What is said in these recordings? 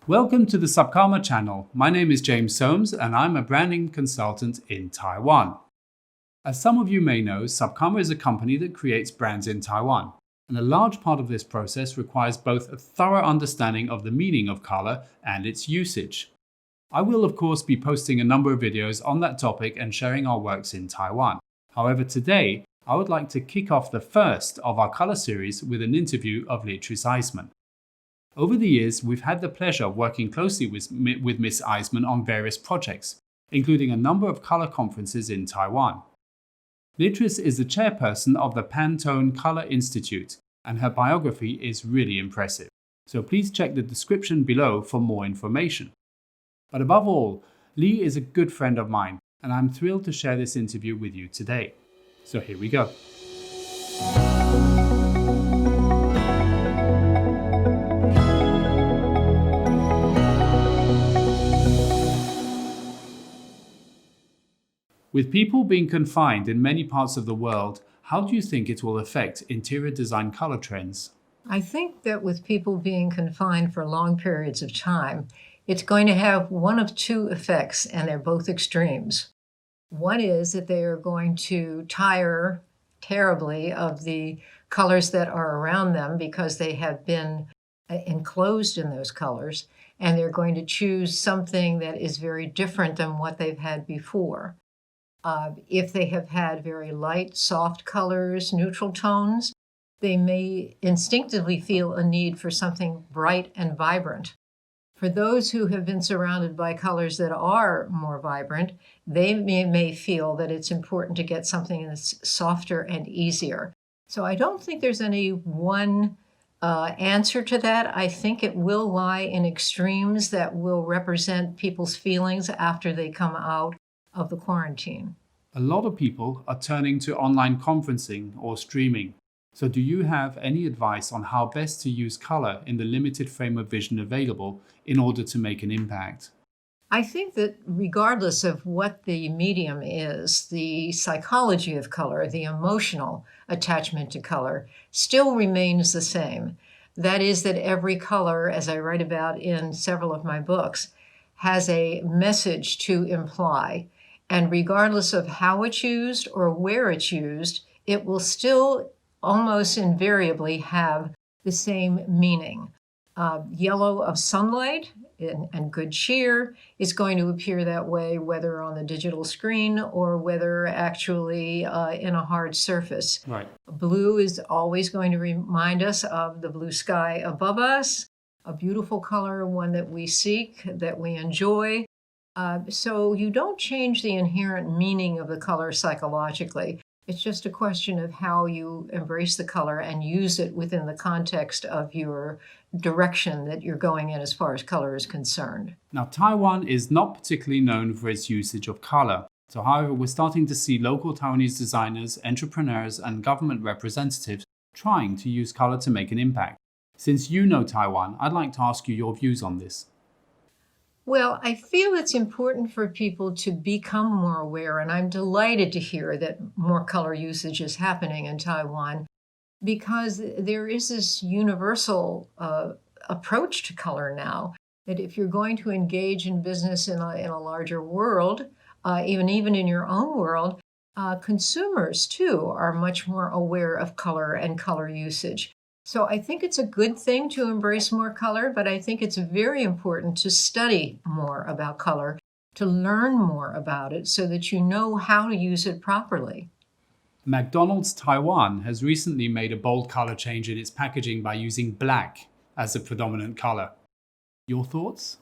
Welcome to the Subkarma channel. My name is James Soames and I'm a branding consultant in Taiwan. As some of you may know, Subkarma is a company that creates brands in Taiwan. And a large part of this process requires both a thorough understanding of the meaning of color and its usage. I will of course be posting a number of videos on that topic and sharing our works in Taiwan. However, today I would like to kick off the first of our color series with an interview of Leatrice Eiseman. Over the years, we've had the pleasure of working closely with Miss Eiseman on various projects, including a number of color conferences in Taiwan. Leatrice is the chairperson of the PANTONE Color Institute, and her biography is really impressive. So please check the description below for more information. But above all, Lee is a good friend of mine, and I'm thrilled to share this interview with you today. So here we go. With people being confined in many parts of the world, how do you think it will affect interior design color trends? I think that with people being confined for long periods of time, it's going to have one of two effects, and they're both extremes. One is that they are going to tire terribly of the colors that are around them because they have been enclosed in those colors, and they're going to choose something that is very different than what they've had before. If they have had very light, soft colors, neutral tones, they may instinctively feel a need for something bright and vibrant. For those who have been surrounded by colors that are more vibrant, they may feel that it's important to get something that's softer and easier. So I don't think there's any one answer to that. I think it will lie in extremes that will represent people's feelings after they come out of the quarantine. A lot of people are turning to online conferencing or streaming. So do you have any advice on how best to use color in the limited frame of vision available in order to make an impact? I think that regardless of what the medium is, the psychology of color, the emotional attachment to color, still remains the same. That is that every color, as I write about in several of my books, has a message to imply. And regardless of how it's used or where it's used, it will still almost invariably have the same meaning. Yellow of sunlight and good cheer is going to appear that way whether on the digital screen or whether actually in a hard surface. Right. Blue is always going to remind us of the blue sky above us, a beautiful color, one that we seek, that we enjoy. So you don't change the inherent meaning of the color psychologically. It's just a question of how you embrace the color and use it within the context of your direction that you're going in as far as color is concerned. Now, Taiwan is not particularly known for its usage of color. So, however, we're starting to see local Taiwanese designers, entrepreneurs, and government representatives trying to use color to make an impact. Since you know Taiwan, I'd like to ask you your views on this. Well, I feel it's important for people to become more aware, and I'm delighted to hear that more color usage is happening in Taiwan because there is this universal approach to color now, that if you're going to engage in business in a larger world, even in your own world, consumers too are much more aware of color and color usage. So I think it's a good thing to embrace more color, but I think it's very important to study more about color, to learn more about it so that you know how to use it properly. McDonald's Taiwan has recently made a bold color change in its packaging by using black as a predominant color. Your thoughts?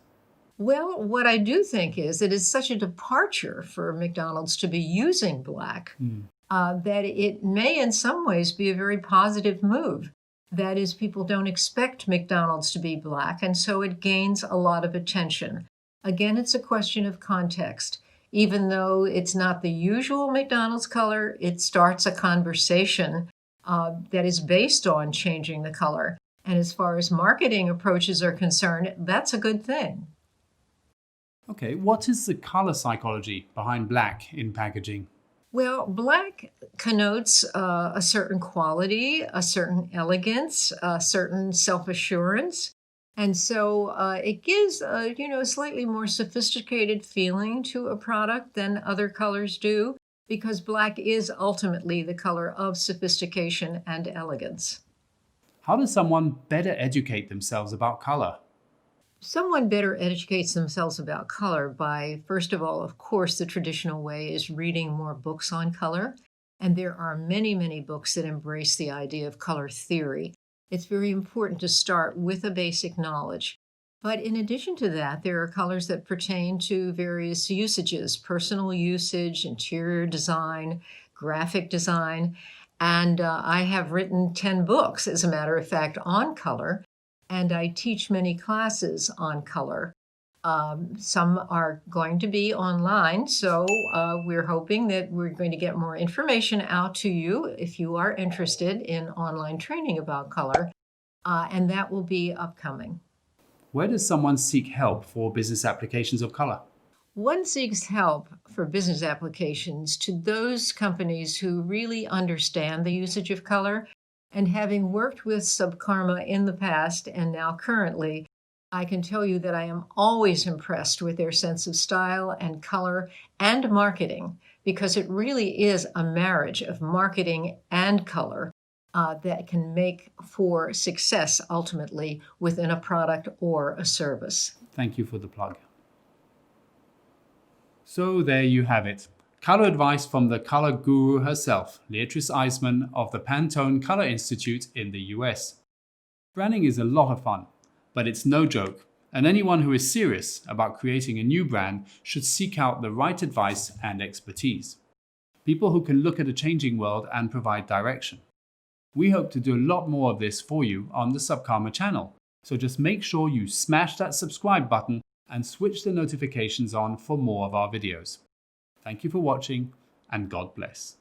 Well, what I do think is it is such a departure for McDonald's to be using black that it may in some ways be a very positive move. That is, people don't expect McDonald's to be black, and so it gains a lot of attention. Again, it's a question of context. Even though it's not the usual McDonald's color, it starts a conversation that is based on changing the color. And as far as marketing approaches are concerned, that's a good thing. Okay, what is the color psychology behind black in packaging? Well, black connotes a certain quality, a certain elegance, a certain self-assurance. And so it gives a slightly more sophisticated feeling to a product than other colors do, because black is ultimately the color of sophistication and elegance. How does someone better educate themselves about color? Someone better educates themselves about color by, first of all, of course, the traditional way is reading more books on color. And there are many, many books that embrace the idea of color theory. It's very important to start with a basic knowledge. But in addition to that, there are colors that pertain to various usages, personal usage, interior design, graphic design. And I have written 10 books, as a matter of fact, on color. And I teach many classes on color. Some are going to be online, so we're hoping that we're going to get more information out to you if you are interested in online training about color, and that will be upcoming. Where does someone seek help for business applications of color? One seeks help for business applications to those companies who really understand the usage of color. And having worked with Subkarma in the past and now currently, I can tell you that I am always impressed with their sense of style and color and marketing, because it really is a marriage of marketing and color that can make for success ultimately within a product or a service. Thank you for the plug. So there you have it. Color advice from the color guru herself, Leatrice Eiseman of the PANTONE Color Institute in the US. Branding is a lot of fun, but it's no joke, and anyone who is serious about creating a new brand should seek out the right advice and expertise. People who can look at a changing world and provide direction. We hope to do a lot more of this for you on the Subkarma channel, so just make sure you smash that subscribe button and switch the notifications on for more of our videos. Thank you for watching, and God bless.